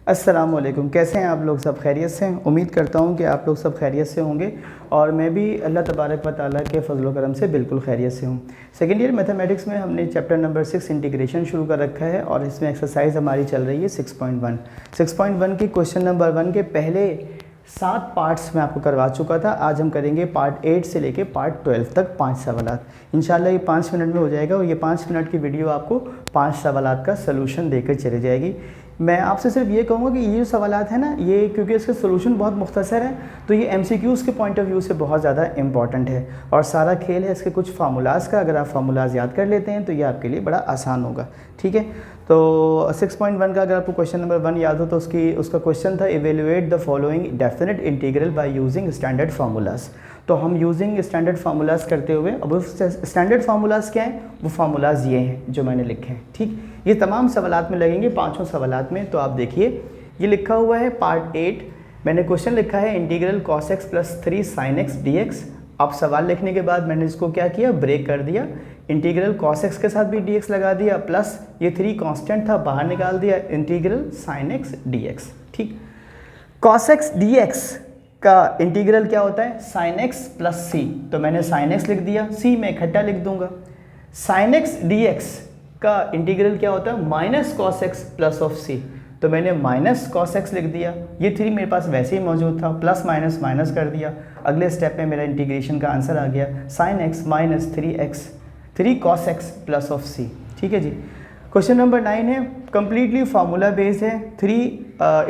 अस्सलाम वालेकुम। कैसे हैं आप लोग? सब खैरियत से हैं? उम्मीद करता हूं कि आप लोग सब खैरियत से होंगे और मैं भी अल्लाह तबारक व तआला के फजल करम से बिल्कुल खैरियत से हूं। सेकेंड ईयर मैथमेटिक्स में हमने चैप्टर नंबर 6 इंटीग्रेशन शुरू कर रखा है और इसमें एक्सरसाइज हमारी चल रही है 6.1। 6.1 की क्वेश्चन नंबर 1 के पहले 7 पार्ट्स में आपको करवा चुका था। आज हम करेंगे पार्ट 8 से लेके पार्ट 12 तक 5 सवालात। इंशाल्लाह ये 5 मिनट में हो जाएगा और ये 5 मिनट की वीडियो आपको 5 सवालात का सलूशन देकर चली जाएगी। मैं आपसे सिर्फ ये कहूँगा कि ये जो सवालात है ना, ये क्योंकि इसका सोल्यूशन बहुत मुख्तसर है तो ये MCQs के पॉइंट ऑफ व्यू से बहुत ज़्यादा इंपॉर्टेंट है और सारा खेल है इसके कुछ फार्मूलाज का। अगर आप फार्मूलाज याद कर लेते हैं तो ये आपके लिए बड़ा आसान होगा। ठीक है, तो 6.1 का अगर आपको क्वेश्चन नंबर 1 याद हो तो उसका क्वेश्चन था evaluate the following definite integral by using standard formulas. तो हम यूजिंग स्टैंडर्ड फार्मूलाज करते हुए, अब स्टैंडर्ड फार्मूलाज क्या हैं? वो फार्मूलाज ये हैं जो मैंने लिखे हैं। ठीक, ये तमाम सवालात में लगेंगे, 5 सवालात में। तो आप देखिए ये लिखा हुआ है पार्ट 8, मैंने क्वेश्चन लिखा है integral cos x + 3 sin x dx। अब सवाल लिखने के बाद मैंने इसको क्या किया, ब्रेक कर दिया। इंटीग्रल cos x के साथ भी dx लगा दिया, प्लस ये 3 कांस्टेंट था बाहर निकाल दिया, इंटीग्रल sin x dx। ठीक, cos x dx का इंटीग्रल क्या होता है? sin x + c। तो मैंने sin x लिख दिया, c में इकट्ठा लिख दूंगा। sin x dx का इंटीग्रल क्या होता है? Minus cos x plus of c। तो मैंने माइनस cos x लिख दिया, ये 3 मेरे पास वैसे ही मौजूद था, प्लस माइनस माइनस कर दिया। अगले स्टेप में मेरा इंटीग्रेशन का आंसर आ गया sin x minus 3 cos x plus of c। ठीक है जी। क्वेश्चन नंबर 9 है, कम्प्लीटली फार्मूला बेस्ड है।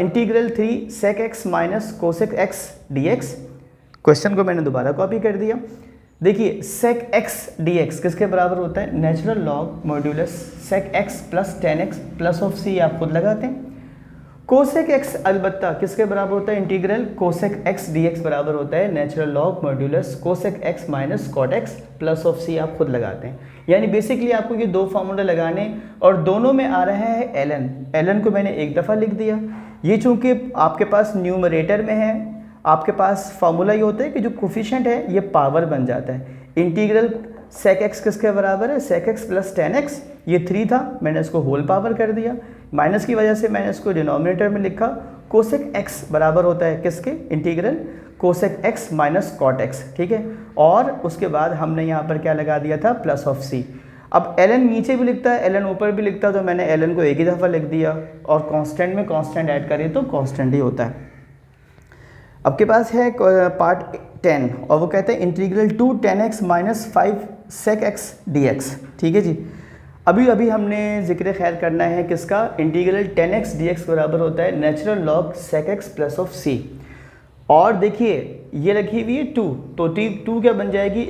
Integral 3 sec x minus cosec x dx। Question को मैंने दोबारा कॉपी कर दिया। देखिए sec x dx किसके बराबर होता है? Natural log modulus sec x plus tan x plus of c। आप खुद लगाते हैं। कोसेक x अलबत्ता किसके बराबर होता है? इंटीग्रल कोसेक x dx बराबर होता है natural log modulus cosec x minus cot x plus of c। आप खुद लगाते हैं। यानी बेसिकली आपको ये 2 फार्मूला लगाने और दोनों में आ रहा है ln को मैंने एक दफ़ा लिख दिया। ये चूँकि आपके पास न्यूमरेटर में है, आपके पास फार्मूला ये होता है कि जो कोफिशिएंट है ये पावर बन जाता है। इंटीग्रल sec x किसके बराबर है? sec x plus tan x। ये 3 था, मैंने इसको होल पावर कर दिया। माइनस की वजह से मैंने इसको डिनोमिनेटर में लिखा। कोसेक x बराबर होता है किसके? Integral cosec x minus cot x। ठीक है, और उसके बाद हमने यहाँ पर क्या लगा दिया था? Plus of c। अब ln नीचे भी लिखता है, ln ऊपर भी लिखता है, तो मैंने ln को एक ही दफ़ा लिख दिया और कांस्टेंट में कांस्टेंट ऐड करें तो कांस्टेंट ही होता है। अब के पास है पार्ट 10 और वो कहते हैं integral 2 tan x minus 5 sec x dx। ठीक है जी। अभी हमने जिक्र खैर करना है किसका? इंटीग्रल tan x dx बराबर होता है natural log sec x plus of c। और देखिए ये रखी हुई है 2, तो 2 क्या बन जाएगी?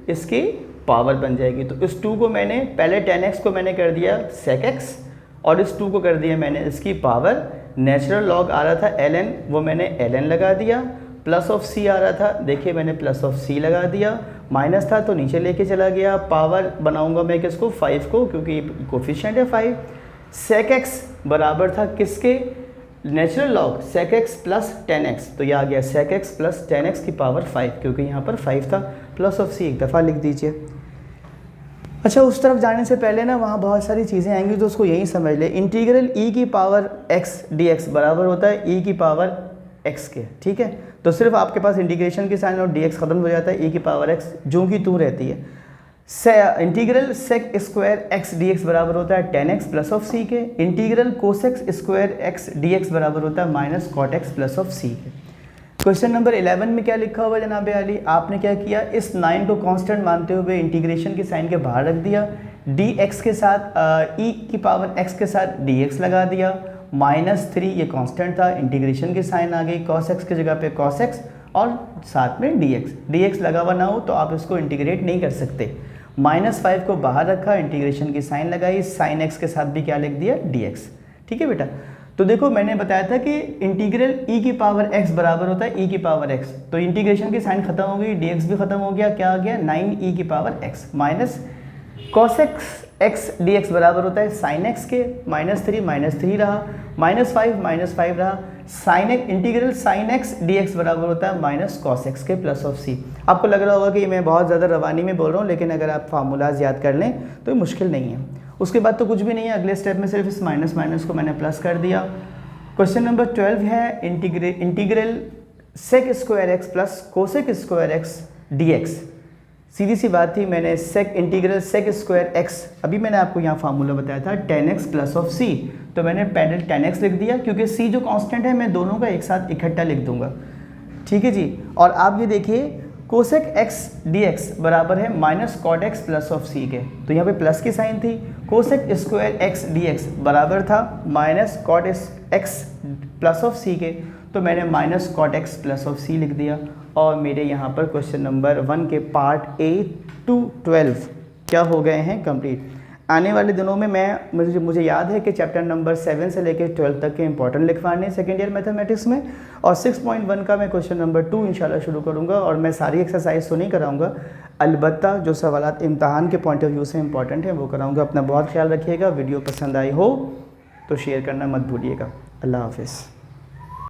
इसकी पावर बन जाएगी। तो इस 2 को मैंने पहले tan x को मैंने कर दिया sec x और इस 2 को कर दिया मैंने इसकी पावर। नेचुरल लॉग आ रहा था ln, वो मैंने ln लगा दिया। प्लस ऑफ c आ रहा था, देखिए मैंने प्लस ऑफ c लगा दिया। माइनस था तो नीचे लेके चला गया। पावर बनाऊंगा मैं किसको? 5 को, क्योंकि कोफिशिएंट है 5। sec x बराबर था किसके? Natural log sec x plus tan x। तो ये आ गया sec x plus tan x की पावर 5, क्योंकि यहाँ पर 5 था। प्लस ऑफ c एक दफ़ा लिख दीजिए। अच्छा, उस तरफ जाने से पहले ना वहाँ बहुत सारी चीज़ें आएंगी तो उसको यही समझ ले। इंटीग्रल e की पावर x dx बराबर होता है e की पावर x के। ठीक है, तो सिर्फ आपके पास इंटीग्रेशन की साइन और dx ख़त्म हो जाता है, e की पावर x जो कि तू रहती है। Integral sec square x dx बराबर होता है tan x plus of c के। Integral cosec square x dx बराबर होता है minus cot x plus of c के। क्वेश्चन नंबर 11 में क्या लिखा हुआ जनाब अली? आपने क्या किया? इस 9 को कांस्टेंट मानते हुए इंटीग्रेशन की साइन के बाहर रख दिया। dx के साथ e की पावर x के साथ dx लगा दिया। माइनस 3 ये कांस्टेंट था, इंटीग्रेशन की साइन आ गई, cos x की जगह पे cos x और साथ में dx लगा हुआ ना हो तो आप इसको इंटीग्रेट नहीं कर सकते। माइनस 5 को बाहर रखा, इंटीग्रेशन की साइन लगाई, साइन x के साथ भी क्या लिख दिया? dx। ठीक है बेटा, तो देखो मैंने बताया था कि इंटीग्रल e की पावर x बराबर होता है e की पावर x। तो इंटीग्रेशन की साइन खत्म हो गई, dx भी खत्म हो गया, क्या आ गया? 9e की power x minus cosec x dx बराबर होता है साइन x के। माइनस 3 रहा, माइनस 5 रहा। Sine x integral sine x dx बराबर होता है माइनस cos x के प्लस ऑफ c। आपको लग रहा होगा कि मैं बहुत ज़्यादा रवानी में बोल रहा हूँ, लेकिन अगर आप फार्मूलाज याद कर लें तो ये मुश्किल नहीं है। उसके बाद तो कुछ भी नहीं है। अगले स्टेप में सिर्फ इस माइनस को मैंने प्लस कर दिया। क्वेश्चन नंबर 12 है integral sec square x plus cosec square x dx। सीधी सी बात थी, मैंने इंटीग्रल सेक स्क्वायर एक्स, अभी मैंने आपको यहाँ फार्मूला बताया था tan x प्लस ऑफ सी, तो मैंने पैरेलल tan x लिख दिया, क्योंकि c जो कांस्टेंट है मैं दोनों का एक साथ इकट्ठा लिख दूंगा। ठीक है जी। और आप ये देखिए कोसेक x dx बराबर है minus cot X plus of C के, तो यहाँ पे प्लस की साइन थी। कोसेक स्क्वायर x dx बराबर था minus cot X plus of C के, तो मैंने minus cot X plus of C लिख दिया। और मेरे यहाँ पर क्वेश्चन नंबर 1 के पार्ट A to 12 क्या हो गए हैं कंप्लीट। आने वाले दिनों में मुझे याद है कि चैप्टर नंबर 7 से लेकर 12 तक के इंपॉर्टेंट लिखवाने हैं सेकेंड ईयर मैथमेटिक्स में, और 6.1 का मैं क्वेश्चन नंबर 2 इंशाल्लाह शुरू करूँगा। और मैं सारी एक्सरसाइज तो नहीं कराऊँगा, अलबत्ता जो सवालात इम्तहान के पॉइंट ऑफ व्यू से इंपॉर्टेंट है वो कराऊँगा। अपना बहुत ख्याल रखिएगा। वीडियो पसंद आई हो तो शेयर करना मत भूलिएगा। अल्लाह हाफिज़।